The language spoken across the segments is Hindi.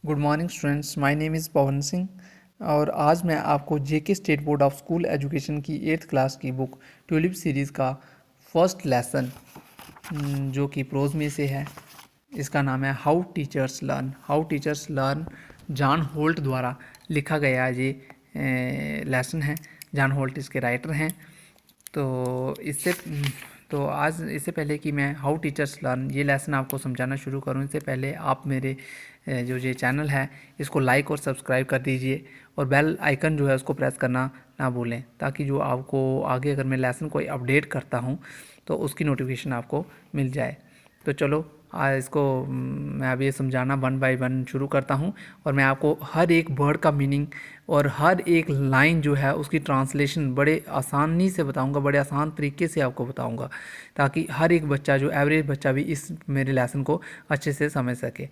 Good morning students, my name is Pawan Singh. और आज मैं आपको JK state board of school education की 8th क्लास की बुक ट्यूलिप सीरीज़ का फर्स्ट लेसन जो कि प्रोज में से है, इसका नाम है how teachers learn. How teachers learn John Holt द्वारा लिखा गया ये लेसन है। जॉन होल्ट इसके राइटर हैं। तो आज इससे पहले कि मैं हाउ टीचर्स लर्न ये लेसन आपको समझाना शुरू करूं, इससे पहले आप मेरे जो ये चैनल है इसको लाइक और सब्सक्राइब कर दीजिए और बेल आइकन जो है उसको प्रेस करना ना भूलें, ताकि जो आपको आगे अगर मैं लेसन कोई अपडेट करता हूं तो उसकी नोटिफिकेशन आपको मिल जाए। तो चलो आज इसको मैं अभी समझाना 1 बाय 1 शुरू करता हूं और मैं आपको हर एक वर्ड का मीनिंग और हर एक लाइन जो है उसकी ट्रांसलेशन बड़े आसानी से बताऊंगा, बड़े आसान तरीके से आपको बताऊंगा, ताकि हर एक बच्चा जो एवरेज बच्चा भी इस मेरे लेसन को अच्छे से समझ सके।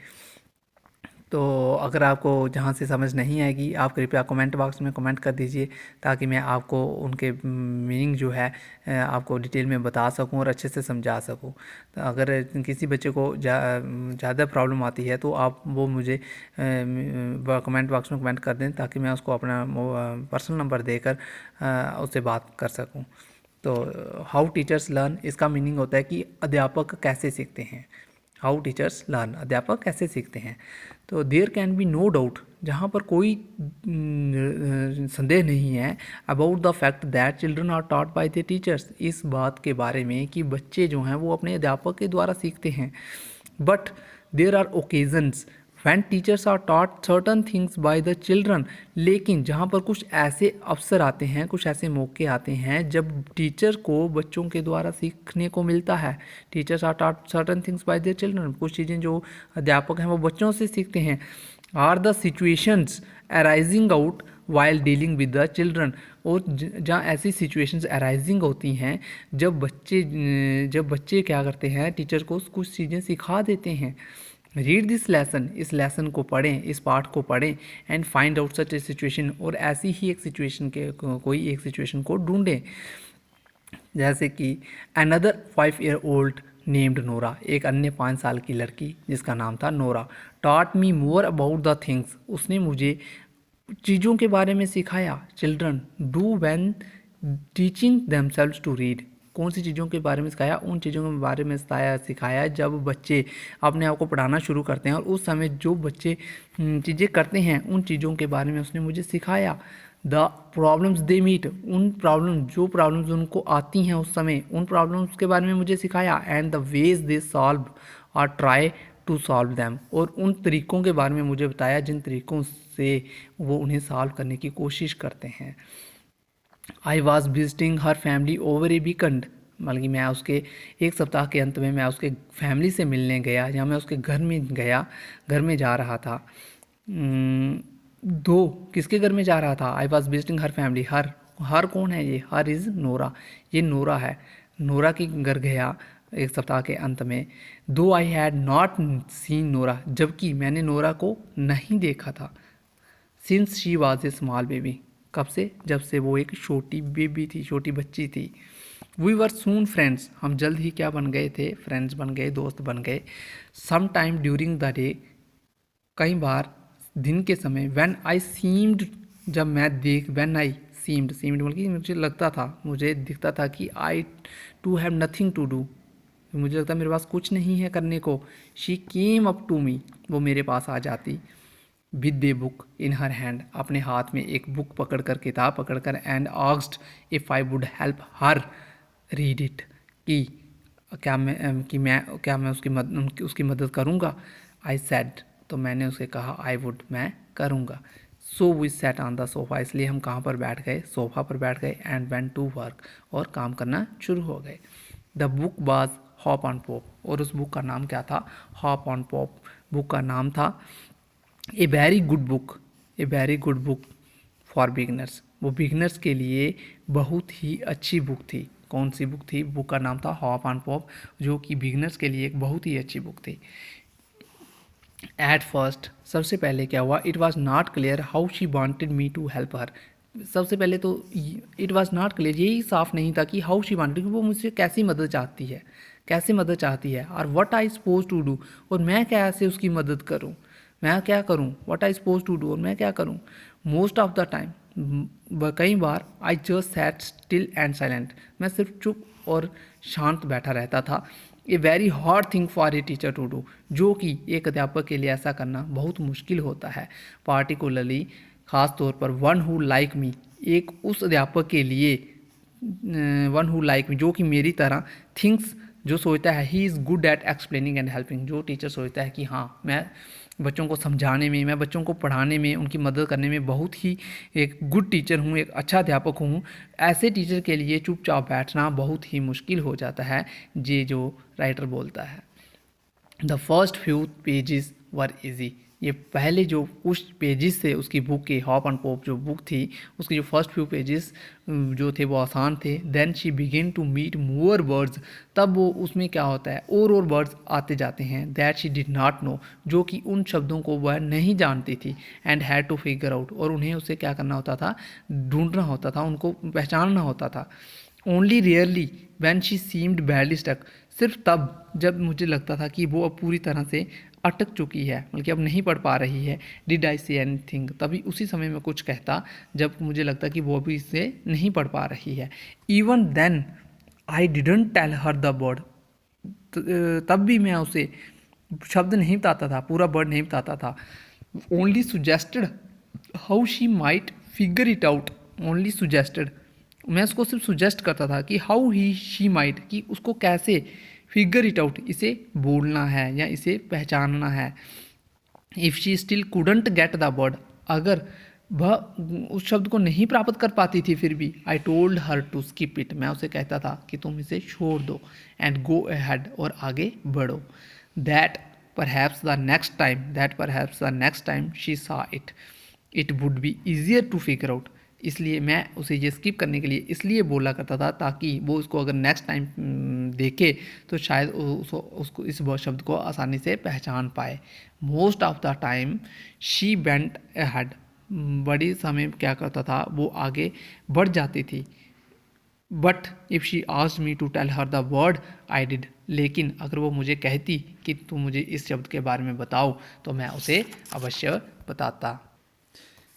तो अगर आपको जहाँ से समझ नहीं आएगी आप कृपया कमेंट बॉक्स में कमेंट कर दीजिए, ताकि मैं आपको उनके मीनिंग जो है आपको डिटेल में बता सकूं और अच्छे से समझा सकूं। तो अगर किसी बच्चे को ज़्यादा प्रॉब्लम आती है तो आप वो मुझे कमेंट बॉक्स में कमेंट कर दें, ताकि मैं उसको अपना पर्सनल नंबर देकर उससे बात कर सकूँ। तो हाउ टीचर्स लर्न इसका मीनिंग होता है कि अध्यापक कैसे सीखते हैं। हाउ टीचर्स लर्न, अध्यापक कैसे सीखते हैं। तो there can be no doubt, जहाँ पर कोई संदेह नहीं है, about the fact that children are taught by the teachers, इस बात के बारे में कि बच्चे जो हैं वो अपने अध्यापक के द्वारा सीखते हैं। But there are occasions when teachers are taught certain things by the children, लेकिन जहाँ पर कुछ ऐसे अवसर आते हैं, कुछ ऐसे मौके आते हैं जब टीचर को बच्चों के द्वारा सीखने को मिलता है। Teachers are taught certain things by the children, कुछ चीज़ें जो अध्यापक हैं वो बच्चों से सीखते हैं। Are the situations arising out while dealing with the children, और जहाँ ऐसी सिचुएशंस अराइजिंग होती हैं जब बच्चे क्या करते हैं, टीचर को कुछ चीज़ें सिखा देते हैं। रीड दिस लेसन, इस लेसन को पढ़ें, इस पाठ को पढ़ें। And find out such A situation, और ऐसी ही एक सिचुएशन के कोई एक सिचुएशन को ढूंढें। जैसे कि another 5 year old named Nora, एक अन्य 5 साल की लड़की जिसका नाम था Nora, taught me more about the things, उसने मुझे चीज़ों के बारे में सिखाया। Children do when teaching themselves to read, कौन सी चीज़ों के बारे में सिखाया, उन चीज़ों के बारे में सिखाया जब बच्चे अपने आप को पढ़ाना शुरू करते हैं, और उस समय जो बच्चे चीज़ें करते हैं उन चीज़ों के बारे में उसने मुझे सिखाया। द प्रॉब्लम्स दे मीट, जो प्रॉब्लम्स उनको आती हैं उस समय, उन प्रॉब्लम्स के बारे में मुझे सिखाया। And the ways they solve और ट्राई टू सॉल्व दैम, और उन तरीक़ों के बारे में मुझे बताया जिन तरीक़ों से वो उन्हें सॉल्व करने की कोशिश करते हैं। आई was visiting her family over A weekend, मतलब कि मैं उसके एक सप्ताह के अंत में मैं उसके फैमिली से मिलने गया, या मैं उसके घर में गया, घर में जा रहा था। दो किसके घर में जा रहा था, I was visiting her family, her कौन है ये, हर इज़ नोरा, ये नोरा है, नोरा के घर गया एक सप्ताह के अंत में। Though I had not seen Nora, जबकि मैंने नोरा को नहीं देखा था। Since she was a small baby, कब से, जब से वो एक छोटी बेबी थी, छोटी बच्ची थी। वी वर सून फ्रेंड्स, हम जल्द ही क्या बन गए थे, फ्रेंड्स बन गए, दोस्त बन गए। Some time during the day, कई बार दिन के समय। व्हेन आई सीम्ड, जब मैं व्हेन आई सीम्ड मतलब कि मुझे लगता था, मुझे दिखता था कि I too have nothing to do, मुझे लगता मेरे पास कुछ नहीं है करने को। She came up to me, वो मेरे पास आ जाती। With a book in her hand, अपने हाथ में एक बुक पकड़कर, किताब पकड़कर। And asked if I would help her read it, कि क्या मैं उसकी मदद करूँगा। आई सेड, तो मैंने उसे कहा, आई वुड, मैं करूँगा। So we sat on the sofa, इसलिए हम कहाँ पर बैठ गए, सोफ़ा पर बैठ गए। एंड वेंट टू वर्क, और काम करना शुरू हो गए। The book was hop on pop, और उस बुक का नाम क्या था, हॉप ऑन पॉप बुक का नाम था। A very good book for beginners, वो बिगनर्स के लिए बहुत ही अच्छी बुक थी। कौन सी बुक थी, बुक का नाम था हॉप ऑन पॉप, जो कि बिगनर्स के लिए एक बहुत ही अच्छी बुक थी। एट फर्स्ट, सबसे पहले क्या हुआ, it was not clear how she wanted me to help her, सबसे पहले तो इट वॉज नॉट क्लियर, यही साफ नहीं था कि हाउ शी वॉन्टेड, वो मुझसे कैसी मदद चाहती है, और what I suppose to do, और मैं कैसे उसकी मदद करूँ। मैं क्या करूँ, what I suppose to do, और मैं क्या करूँ। मोस्ट ऑफ द टाइम, कई बार I just sat still and silent, मैं सिर्फ चुप और शांत बैठा रहता था। A very hard thing for a teacher to do, जो कि एक अध्यापक के लिए ऐसा करना बहुत मुश्किल होता है। पार्टिकुलरली, ख़ास तौर पर वन हु लाइक मी, एक उस अध्यापक के लिए, वन हु लाइक मी, जो कि मेरी तरह, थिंक्स, जो सोचता है, he is good at explaining and helping, जो टीचर सोचता है कि हाँ, मैं बच्चों को समझाने में, मैं बच्चों को पढ़ाने में, उनकी मदद करने में बहुत ही एक गुड टीचर हूँ, एक अच्छा अध्यापक हूँ, ऐसे टीचर के लिए चुपचाप बैठना बहुत ही मुश्किल हो जाता है, ये जो राइटर बोलता है। The first few pages were easy, ये पहले जो कुछ पेजेस थे उसकी बुक के, हॉप एंड पॉप जो बुक थी, उसके जो फर्स्ट फ्यू पेजेस जो थे वो आसान थे। Then she begin to meet more words, तब वो उसमें क्या होता है, और वर्ड्स आते जाते हैं, that she did not know, जो कि उन शब्दों को वह नहीं जानती थी, and had to figure out, और उन्हें उसे क्या करना होता था, ढूंढना होता था, उनको पहचानना होता था। Only rarely when she seemed badly stuck, सिर्फ तब जब मुझे लगता था कि वो अब पूरी तरह से अटक चुकी है, बल्कि अब नहीं पढ़ पा रही है। डिड आई से एनीथिंग, तभी उसी समय में कुछ कहता जब मुझे लगता कि वो अभी इससे नहीं पढ़ पा रही है। Even then I didn't tell her the word, तब भी मैं उसे शब्द नहीं बताता था, पूरा वर्ड नहीं बताता था। Only suggested how she might figure it out, only suggested, मैं उसको सिर्फ सुजेस्ट करता था कि हाउ ही शी माइट, कि उसको कैसे, फिगर इट आउट, इसे बोलना है या इसे पहचानना है। If she still couldn't get the word, अगर वह उस शब्द को नहीं प्राप्त कर पाती थी फिर भी, I told her to skip it, मैं उसे कहता था कि तुम इसे छोड़ दो, एंड गो अहेड, और आगे बढ़ो। That perhaps the next time she saw it, it would be easier to figure out, इसलिए मैं उसे ये स्किप करने के लिए इसलिए बोला करता था ताकि वो उसको अगर नेक्स्ट टाइम देखे तो शायद उसको इस शब्द को आसानी से पहचान पाए। Most of the time she went ahead, बड़ी समय क्या करता था, वो आगे बढ़ जाती थी। But if she asked me to tell her the word I did, लेकिन अगर वो मुझे कहती कि तुम मुझे इस शब्द के बारे में बताओ तो मैं उसे अवश्य बताता।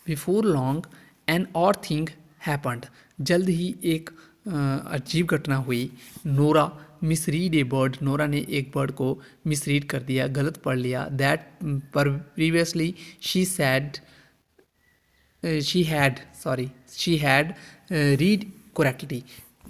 बिफोर लॉन्ग एन और थिंग हैपन्ड, जल्द ही एक अजीब घटना हुई। नोरा मिसरीड ए बर्ड, नोरा ने एक बर्ड को मिसरीड कर दिया, गलत पढ़ लिया। दैट पर previously she had read correctly,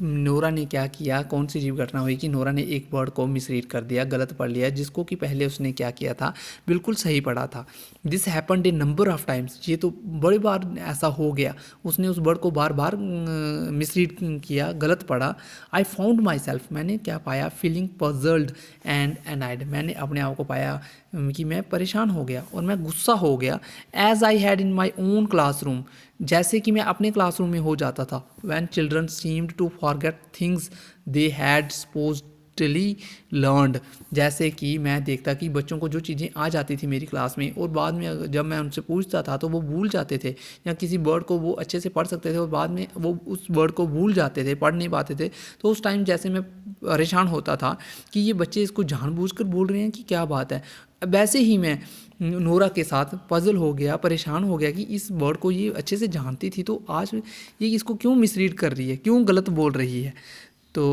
Nora ने क्या किया, कौन सी अजीब घटना हुई कि नोरा ने एक वर्ड को मिसरीड कर दिया, गलत पढ़ लिया, जिसको कि पहले उसने क्या किया था, बिल्कुल सही पढ़ा था। This happened A number of times, ये तो बड़ी बार ऐसा हो गया, उसने उस वर्ड को बार बार मिसरीड किया, गलत पढ़ा। आई फाउंड माई सेल्फ, मैंने क्या पाया, फीलिंग पजल्ड एंड एनाइड, मैंने अपने आप को पाया कि मैं परेशान हो गया और मैं गुस्सा हो गया। As I had in my own classroom, जैसे कि मैं अपने क्लासरूम में हो जाता था। When children seemed to forget things they had supposedly learned, जैसे कि मैं देखता कि बच्चों को जो चीज़ें आ जाती थी मेरी क्लास में और बाद में जब मैं उनसे पूछता था तो वो भूल जाते थे, या किसी वर्ड को वो अच्छे से पढ़ सकते थे और बाद में वो उस वर्ड को भूल जाते थे, पढ़ नहीं पाते थे। तो उस टाइम जैसे मैं परेशान होता था कि ये बच्चे इसको जानबूझकर बोल रहे हैं कि क्या बात है, वैसे ही मैं नोरा के साथ पजल हो गया, परेशान हो गया कि इस वर्ड को ये अच्छे से जानती थी तो आज ये इसको क्यों मिसरीड कर रही है, क्यों गलत बोल रही है। तो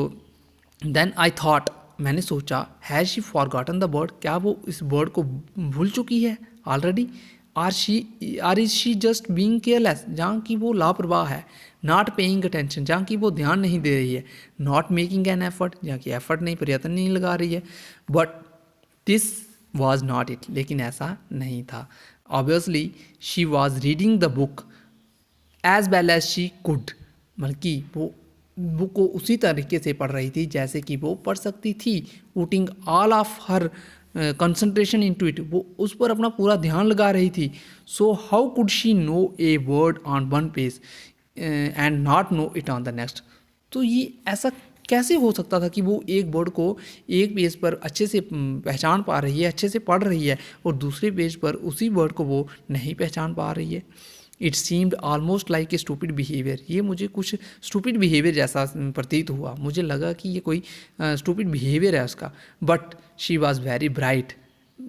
देन आई थॉट, मैंने सोचा, has she forgotten the word, क्या वो इस वर्ड को भूल चुकी है already. Or is she just being careless, जहाँ की वो लापरवाह है। नॉट पेइंग अटेंशन, जहाँ की वो ध्यान नहीं दे रही है। नॉट मेकिंग एन एफर्ट, जहाँ की एफर्ट नहीं, प्रयत्न नहीं लगा रही है। But this was not it, लेकिन ऐसा नहीं था। Obviously she was reading the book as well as she could, बल्कि वो बुक को उसी तरीके से पढ़ रही थी जैसे कि वो पढ़ सकती थी। Putting all of her concentration into it, वो उस पर अपना पूरा ध्यान लगा रही थी। So how could she know a word on one page and not know it on the next, तो ये ऐसा कैसे हो सकता था कि वो एक वर्ड को एक पेज पर अच्छे से पहचान पा रही है, अच्छे से पढ़ रही है, और दूसरे पेज पर उसी वर्ड को वो नहीं पहचान पा रही है। It seemed almost like a stupid behaviour, ये मुझे कुछ स्टूपिड बिहेवियर जैसा प्रतीत हुआ, मुझे लगा कि ये कोई स्टूपिड बिहेवियर है उसका। But she was very bright,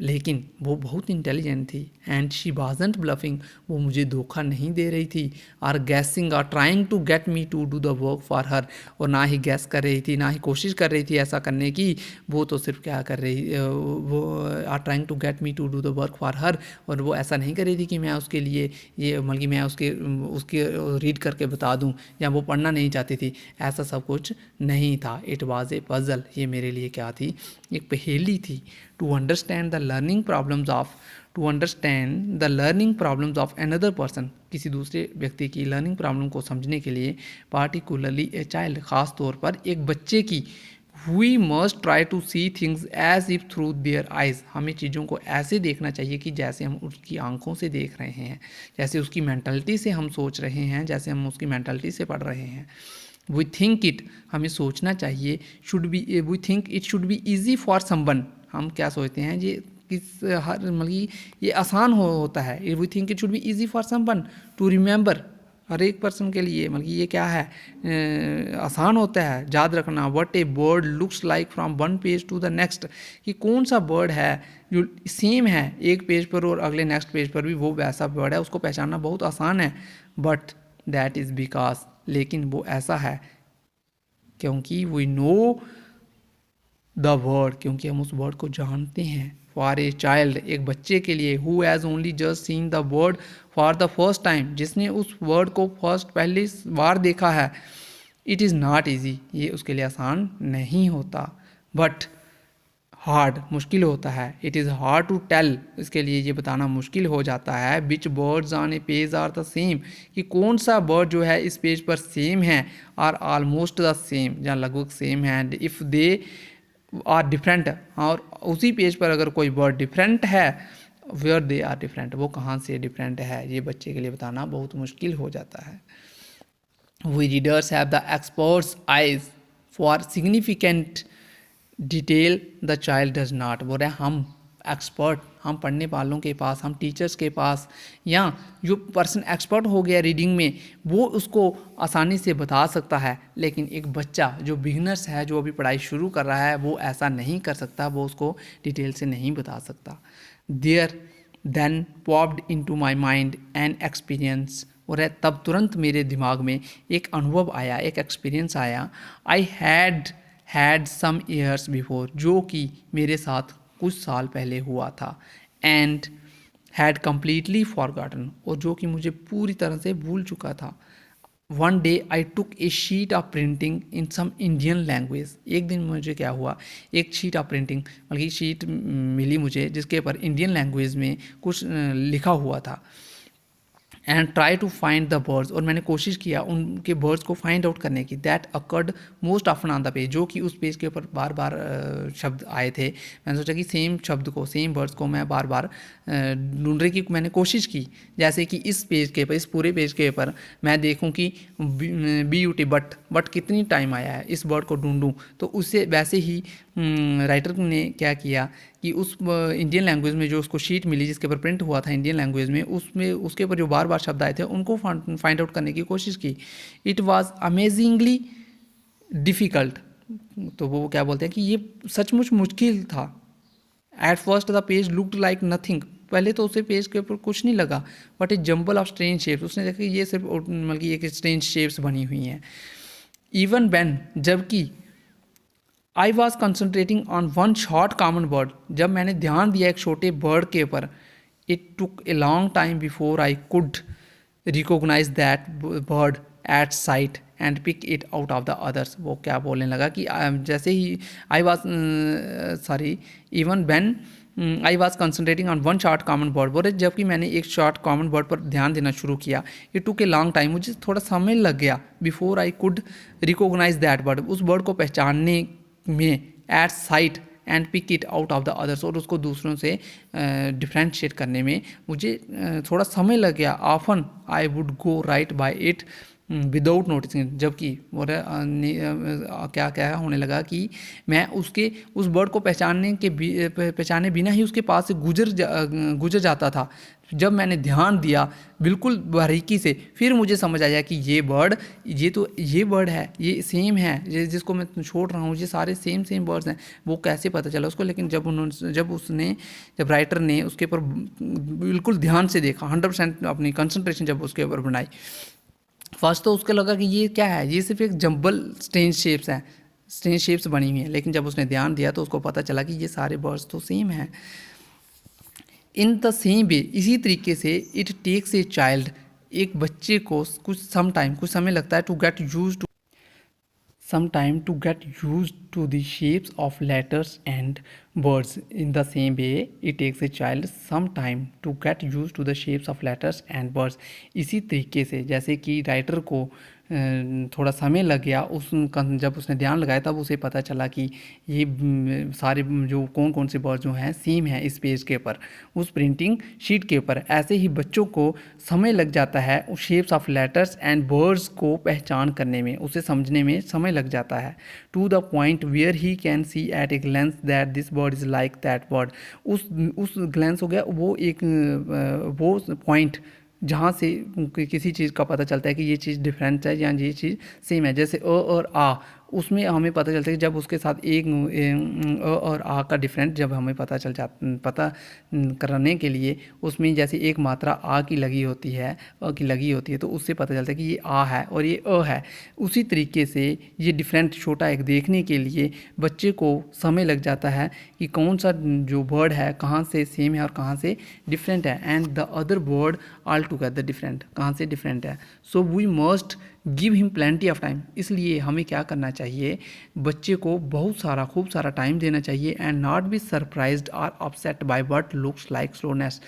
लेकिन वो बहुत इंटेलिजेंट थी एंड शी वाजंट ब्लफिंग, वो मुझे धोखा नहीं दे रही थी, or guessing or trying to get me to do the work for her, और ना ही गैस कर रही थी, ना ही कोशिश कर रही थी ऐसा करने की, वो तो सिर्फ क्या कर रही, वो or trying to get me to do the work for her, और वो ऐसा नहीं कर रही थी कि मैं उसके लिए ये मतलब मैं उसके रीड करके बता दूं, या वो पढ़ना नहीं चाहती थी, ऐसा सब कुछ नहीं था। इट वाज ए पजल, ये मेरे लिए क्या थी, एक पहेली थी। To understand the learning problems of to understand the learning problems of another person, किसी दूसरे व्यक्ति की लर्निंग प्रॉब्लम को समझने के लिए, पार्टिकुलरली ए चाइल्ड, ख़ास तौर पर एक बच्चे की, we must try to see things as if through their eyes, हमें चीज़ों को ऐसे देखना चाहिए कि जैसे हम उसकी आंखों से देख रहे हैं, जैसे उसकी मैंटलिटी से हम सोच रहे हैं, जैसे हम उसकी मैंटलिटी से पढ़ रहे हैं। वी थिंक इट, हमें सोचना चाहिए, should be we think it should be easy for someone, हम क्या सोचते हैं ये किस हर मतलब ये आसान होता है। We think it should be easy for someone to remember, हर एक पर्सन के लिए मतलब ये क्या है, आसान होता है याद रखना। What a bird looks like from one page to the next, कि कौन सा बर्ड है जो सेम है एक पेज पर और अगले नेक्स्ट पेज पर भी वो वैसा बर्ड है, उसको पहचानना बहुत आसान है। बट दैट इज़ बिकॉज, लेकिन वो ऐसा है क्योंकि वी नो द वर्ड, क्योंकि हम उस वर्ड को जानते हैं। फॉर ए चाइल्ड, एक बच्चे के लिए, who has only just seen the word for the first time, जिसने उस वर्ड को पहली बार देखा है, इट इज़ नॉट ईजी, ये उसके लिए आसान नहीं होता। बट हार्ड, मुश्किल होता है। It is hard to tell, इसके लिए ये बताना मुश्किल हो जाता है। Which birds on a page are the same, कि कौन सा बर्ड जो है इस पेज पर सेम है, आर ऑलमोस्ट द सेम, या लगभग सेम है। And if they are different, और उसी पेज पर अगर कोई वर्ड डिफरेंट है, वेयर दे आर डिफरेंट, वो कहाँ से डिफरेंट है, ये बच्चे के लिए बताना बहुत मुश्किल हो जाता है। We readers have the experts eyes for significant detail, the child does not, बोल रहे हम एक्सपर्ट, हम पढ़ने वालों के पास, हम टीचर्स के पास, या जो पर्सन एक्सपर्ट हो गया रीडिंग में, वो उसको आसानी से बता सकता है, लेकिन एक बच्चा जो बिगनर्स है, जो अभी पढ़ाई शुरू कर रहा है, वो ऐसा नहीं कर सकता, वो उसको डिटेल से नहीं बता सकता। There then popped into my mind an experience, और तब तुरंत मेरे दिमाग में एक अनुभव आया, एक एक्सपीरियंस आया। I had some years before, जो कि मेरे साथ कुछ साल पहले हुआ था। एंड हैड कम्प्लीटली फॉरगॉटन, और जो कि मुझे पूरी तरह से भूल चुका था। One day I took a sheet of printing in some Indian language, एक दिन मुझे क्या हुआ, एक शीट ऑफ प्रिंटिंग मतलब शीट मिली मुझे जिसके ऊपर इंडियन लैंग्वेज में कुछ लिखा हुआ था। And try to find the words, और मैंने कोशिश किया उनके वर्ड्स को फाइंड आउट करने की। That occurred most often on the page, जो कि उस पेज के ऊपर बार बार शब्द आए थे। मैंने सोचा कि सेम शब्द को, सेम वर्ड्स को मैं बार बार ढूंढने की मैंने कोशिश की। जैसे कि इस पेज के ऊपर, इस पूरे पेज के ऊपर मैं देखूं कि BUT बट कितनी टाइम आया है, इस वर्ड को ढूंढूं, तो उससे वैसे ही राइटर ने क्या किया कि उस इंडियन लैंग्वेज में जो उसको शीट मिली जिसके ऊपर प्रिंट हुआ था इंडियन लैंग्वेज में, उसमें उसके ऊपर जो बार बार शब्द आए थे उनको फाइंड आउट करने की कोशिश की। इट वाज अमेजिंगली डिफ़िकल्ट, तो वो क्या बोलते हैं कि ये सचमुच मुश्किल था। At first the page looked like nothing, पहले तो उसे पेज के ऊपर कुछ नहीं लगा, but a jumble of strange shapes, उसने देखा ये सिर्फ मतलब एक स्ट्रेंज शेप्स बनी हुई हैं। इवन व्हेन, जबकि I was concentrating on one short common word, जब मैंने ध्यान दिया एक छोटे वर्ड के ऊपर, it took a long time before I could recognise that word at sight and pick it out of the others. वो क्या बोलने लगा कि जैसे ही I was even when I was concentrating on one short common word, बोले जबकि मैंने एक शॉर्ट कॉमन वर्ड पर ध्यान देना शुरू किया, it took a long time, मुझे थोड़ा समय लग गया, before I could recognise that word, उस वर्ड को पहचानने में, at sight and pick it out of the others, और उसको दूसरों से डिफ्रेंशिएट करने में मुझे थोड़ा समय लग गया। Often I would go right by it without noticing, जबकि क्या क्या होने लगा कि मैं उसके उस बर्ड को पहचाने बिना ही उसके पास से गुजर जाता था। जब मैंने ध्यान दिया बिल्कुल बारीकी से, फिर मुझे समझ आया कि ये बर्ड है, ये सेम है, ये जिसको मैं छोड़ रहा हूँ, ये सारे सेम बर्ड्स हैं। वो कैसे पता चला उसको, लेकिन जब राइटर ने उसके ऊपर बिल्कुल ध्यान से देखा, 100% अपनी कंसंट्रेशन जब उसके ऊपर बनाई, फर्स्ट तो उसको लगा कि ये क्या है, ये सिर्फ एक जंबल स्ट्रेंज शेप्स बनी हुई हैं। लेकिन जब उसने ध्यान दिया तो उसको पता चला कि ये सारे बर्ड्स तो सेम हैं। इन द सेम वे, इसी तरीके से इट टेक्स ए चाइल्ड, एक बच्चे को कुछ समय लगता है some time to get used to the shapes of letters and words. In the same way, it takes a child some time to get used to the shapes of letters and words. इसी तरीके से जैसे कि राइटर को थोड़ा समय लग गया, जब उसने ध्यान लगाया तब उसे पता चला कि ये सारे जो कौन से वर्ड जो हैं सेम हैं इस पेज के ऊपर, उस प्रिंटिंग शीट के ऊपर। ऐसे ही बच्चों को समय लग जाता है उस shapes of letters and words को पहचान करने में, उसे समझने में समय लग जाता है। To the point where he can see at a glance that this word is like that word. उस ग्लेंस हो गया वो पॉइंट जहाँ से किसी चीज़ का पता चलता है कि ये चीज़ डिफरेंट है या ये चीज़ सेम है। जैसे और आ, उसमें हमें पता चलता है कि जब उसके साथ एक और आ का डिफरेंट जब हमें पता करने के लिए उसमें जैसे एक मात्रा आ की लगी होती है तो उससे पता चलता है कि ये आ है और ये अ है। उसी तरीके से ये डिफरेंट छोटा एक देखने के लिए बच्चे को समय लग जाता है कि कौन सा जो वर्ड है कहाँ से सेम है और कहाँ से डिफरेंट है, and the other word all together different, कहाँ से डिफरेंट है। So we must give him plenty of time. इसलिए हमें क्या करना चाहिए, बच्चे को खूब सारा टाइम देना चाहिए। And not be surprised or upset by what looks like slowness.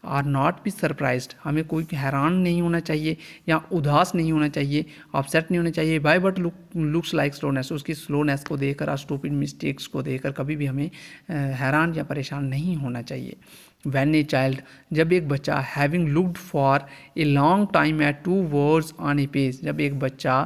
Or not be surprised, हमें कोई हैरान नहीं होना चाहिए या उदास नहीं होना चाहिए, अपसेट नहीं होना चाहिए bye what looks like slowness. उसकी स्लोनेस को देखकर और स्टूपिड मिस्टेक्स को देखकर कभी भी हमें हैरान या परेशान नहीं होना चाहिए। When a child, जब एक बच्चा having looked for a long time at two words on a page, जब एक बच्चा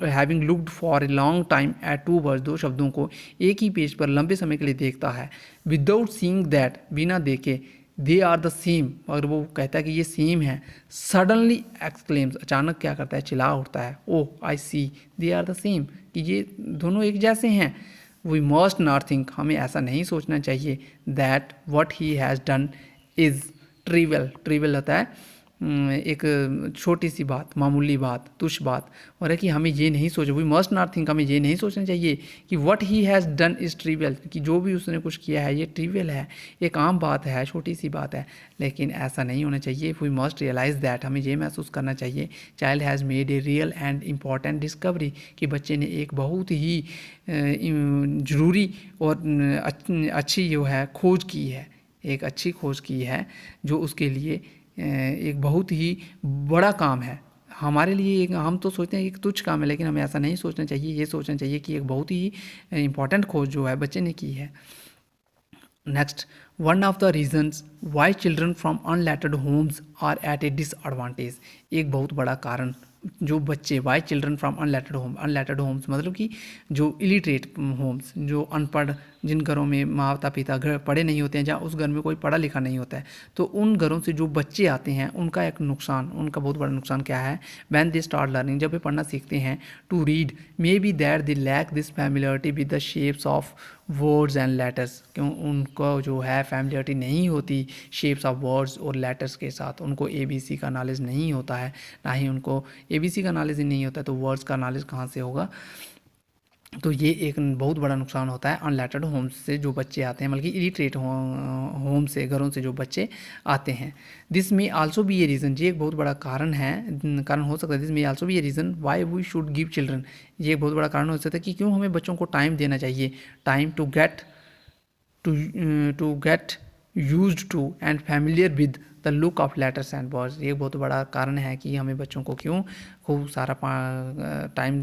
having looked for a long time at two words, दो शब्दों को एक ही पेज पर लंबे समय के लिए देखता है, विदाउट सीइंग दैट, बिना देखे, दे आर द सेम, अगर वो कहता है कि ये सेम है, सडनली एक्सक्लेम्स, अचानक क्या करता है, चिल्ला उठता है, ओह आई सी दे आर द सेम, कि ये दोनों एक जैसे हैं। वी मस्ट नॉट थिंक, हमें ऐसा नहीं सोचना चाहिए, that what he has done is trivial होता है एक छोटी सी बात, मामूली बात, तुच्छ बात, और है कि हमें ये नहीं सोचना, वी मस्ट नॉट थिंक, हमें ये नहीं सोचना चाहिए कि what he has done is trivial, कि जो भी उसने कुछ किया है ये ट्रिवियल है, एक आम बात है, छोटी सी बात है। लेकिन ऐसा नहीं होना चाहिए। वी मस्ट रियलाइज़ दैट, हमें ये महसूस करना चाहिए, child has made a real and important discovery, कि बच्चे ने एक बहुत ही ज़रूरी और अच्छी जो है खोज की है, एक अच्छी खोज की है जो उसके लिए एक बहुत ही बड़ा काम है। हमारे लिए एक, हम तो सोचते हैं एक तुच्छ काम है, लेकिन हमें ऐसा नहीं सोचना चाहिए, ये सोचना चाहिए कि एक बहुत ही इम्पॉर्टेंट खोज जो है बच्चे ने की है। Next, one of the reasons why children from unlettered homes are at a disadvantage, एक बहुत बड़ा कारण जो बच्चे, why children from unlettered homes मतलब कि जो इलिटरेट होम्स, जो अनपढ़, जिन घरों में माता पिता घर पढ़े नहीं होते हैं, जहाँ उस घर में कोई पढ़ा लिखा नहीं होता है, तो उन घरों से जो बच्चे आते हैं उनका उनका बहुत बड़ा नुकसान क्या है, व्हेन दे स्टार्ट लर्निंग, जब वे पढ़ना सीखते हैं, to read, may be that they lack this familiarity with the shapes of words and letters, क्यों उनको जो है फैमिलियरिटी नहीं होती शेप्स ऑफ वर्ड्स और लेटर्स के साथ, उनको ABC का नॉलेज नहीं होता है, ना ही उनको ABC का नॉलेज ही नहीं होता है, तो वर्ड्स का नॉलेज कहाँ से होगा। तो ये एक बहुत बड़ा नुकसान होता है अनलेटर्ड होम्स से जो बच्चे आते हैं, बल्कि इलिटरेट होम से, घरों से जो बच्चे आते हैं। This may also be a reason, ये एक बहुत बड़ा कारण हो सकता है। This may also be a reason why we should give children, ये एक बहुत बड़ा कारण हो सकता है कि क्यों हमें बच्चों को टाइम देना चाहिए, time to get used to and familiar with the look of letters and words, ये बहुत बड़ा कारण है कि हमें बच्चों को क्यों खूब सारा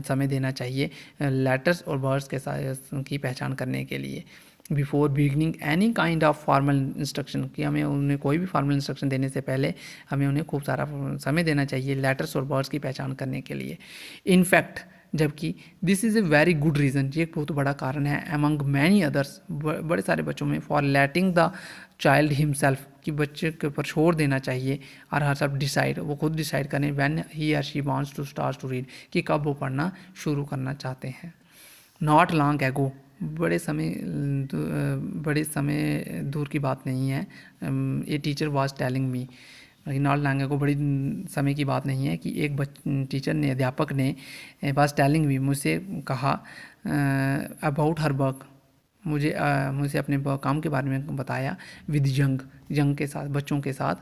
समय देना चाहिए लेटर्स और वर्ड्स के साथ की पहचान करने के लिए। Before beginning any kind of formal instruction, कि हमें उन्हें कोई भी फॉर्मल इंस्ट्रक्शन देने से पहले हमें उन्हें खूब सारा समय देना चाहिए लेटर्स और वर्ड्स की पहचान करने के लिए। इनफैक्ट जबकि this is a very good reason, ये एक बहुत बड़ा कारण है अमंग मैनी अदर्स, बड़े सारे बच्चों में, for letting the child himself, कि बच्चे के ऊपर छोड़ देना चाहिए, और हर सब डिसाइड, वो खुद डिसाइड करें when he or she wants to start to read, कि कब वो पढ़ना शुरू करना चाहते हैं। नॉट लॉन्ग एगो, बड़े समय दूर की बात नहीं है, ए teacher was telling me, not long एगो बड़ी समय की बात नहीं है, कि एक टीचर ने, अध्यापक ने, वाज टेलिंग मी, मुझसे कहा, अबाउट हर वर्क, मुझे अपने काम के बारे में बताया, विद यंग के साथ, बच्चों के साथ,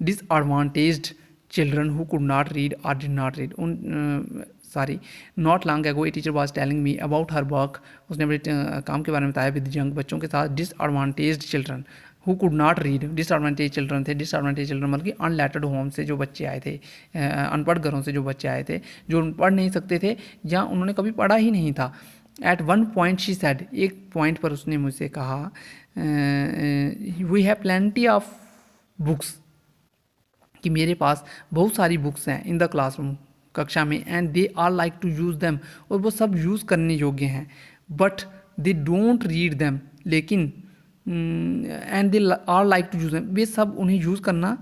disadvantaged children who could not read और did not read, not long ago a teacher was telling me about her work, उसने अपने काम के बारे में बताया विद यंग, बच्चों के साथ, disadvantaged children who could not read, disadvantage children थे, डिसएडवांटेज चिल्ड्रन मतलब कि अनलेटर्ड होम से जो बच्चे आए थे, अनपढ़ घरों से जो बच्चे आए थे, जो पढ़ नहीं सकते थे या उन्होंने कभी पढ़ा ही नहीं था। At one point she said, एक पॉइंट पर उसने मुझसे कहा, we have plenty of books, कि मेरे पास बहुत सारी बुक्स हैं, इन द क्लासरूम, कक्षा में, and they are like to use them, और वो सब यूज़ करने योग्य हैं, but they don't read them, लेकिन and they are like to use them, वे सब उन्हें यूज़ करना,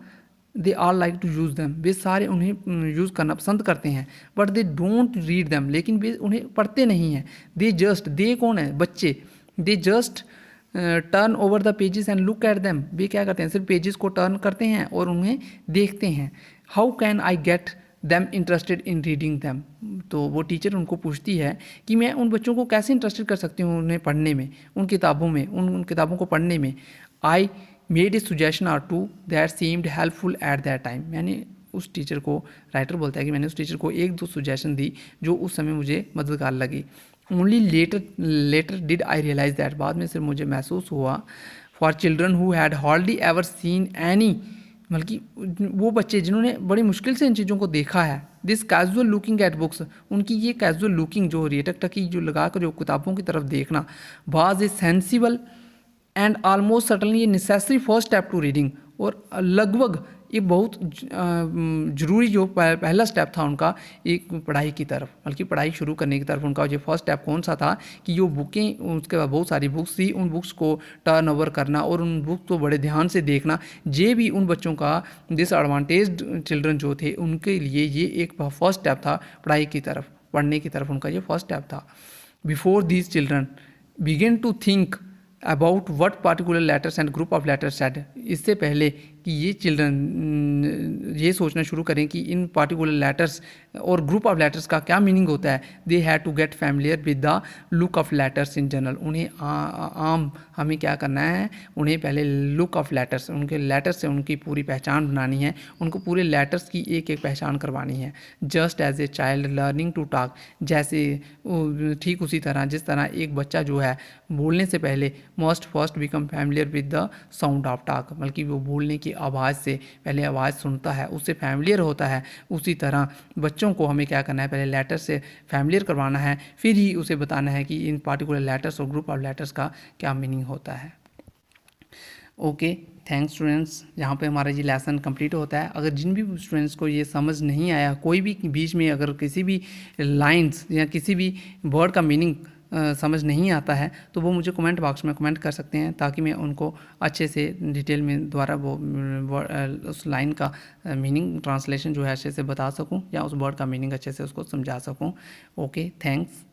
they are like to use them, वे सारे उन्हें यूज़ करना पसंद करते हैं, but they don't read them, लेकिन वे उन्हें पढ़ते नहीं हैं। दे जस्ट, दे कौन है? बच्चे। They just turn over the pages and look at them, वे क्या करते हैं? सिर्फ पेजेस को टर्न करते हैं और उन्हें देखते हैं। How can I get them interested in reading them, तो वो टीचर उनको पूछती है कि मैं उन बच्चों को कैसे इंटरेस्टेड कर सकती हूँ उन्हें पढ़ने में, उन किताबों में, उन किताबों को पढ़ने में। I made a suggestion or two that seemed helpful at that time, मैंने उस टीचर को, राइटर बोलता है कि मैंने उस टीचर को एक दो सुजेशन दी जो उस समय मुझे मददगार लगी। Only later did I realize that, बाद में सिर्फ मुझे महसूस हुआ, for children who had hardly ever seen any, बल्कि वो बच्चे जिन्होंने बड़ी मुश्किल से इन चीज़ों को देखा है, this casual looking at books, उनकी ये कैजुअल लुकिंग जो हो रही है, टकटकी जो लगा कर जो किताबों की तरफ देखना, was a sensible and almost certainly a necessary first step to reading, और लगभग ये बहुत ज़रूरी जो पहला स्टेप था उनका एक पढ़ाई की तरफ, बल्कि पढ़ाई शुरू करने की तरफ उनका जो फर्स्ट स्टेप कौन सा था, कि जो बुकें, उसके बाद बहुत सारी बुक्स थी, उन बुक्स को टर्न ओवर करना और उन बुक्स को बड़े ध्यान से देखना, ये भी उन बच्चों का, डिसएडवांटेज्ड चिल्ड्रन जो थे उनके लिए ये एक फर्स्ट स्टेप था पढ़ाई की तरफ, पढ़ने की तरफ उनका ये फर्स्ट स्टेप था। Before these children begin to think about what particular letters and group of letters said, इससे पहले कि ये चिल्ड्रन ये सोचना शुरू करें कि इन पार्टिकुलर लेटर्स और ग्रुप ऑफ लेटर्स का क्या मीनिंग होता है, they have to get familiar with the look of letters in general, उन्हें आम हमें क्या करना है, उन्हें पहले लुक ऑफ लेटर्स, उनके लेटर्स से उनकी पूरी पहचान बनानी है, उनको पूरे लेटर्स की एक एक पहचान करवानी है। Just as a child learning to talk, जैसे ठीक उसी तरह जिस तरह एक बच्चा जो है बोलने से पहले must first become familiar with the sound of talk, बल्कि वो बोलने की आवाज़ से पहले आवाज़ सुनता है, उससे फैमिलियर होता है, उसी तरह बच्चों को हमें क्या करना है, पहले लेटर से फैमिलियर करवाना है, फिर ही उसे बताना है कि इन पार्टिकुलर लेटर्स और ग्रुप ऑफ लेटर्स का क्या मीनिंग होता है। ओके, थैंक्स स्टूडेंट्स, यहाँ पे हमारा ये लेसन कंप्लीट होता है। अगर जिन भी स्टूडेंट्स को ये समझ नहीं आया, कोई भी बीच में अगर किसी भी लाइन्स या किसी भी वर्ड का मीनिंग समझ नहीं आता है, तो वो मुझे कमेंट बॉक्स में कमेंट कर सकते हैं, ताकि मैं उनको अच्छे से डिटेल में द्वारा वो उस लाइन का मीनिंग ट्रांसलेशन जो है अच्छे से बता सकूं, या उस वर्ड का मीनिंग अच्छे से उसको समझा सकूं। Okay, thanks.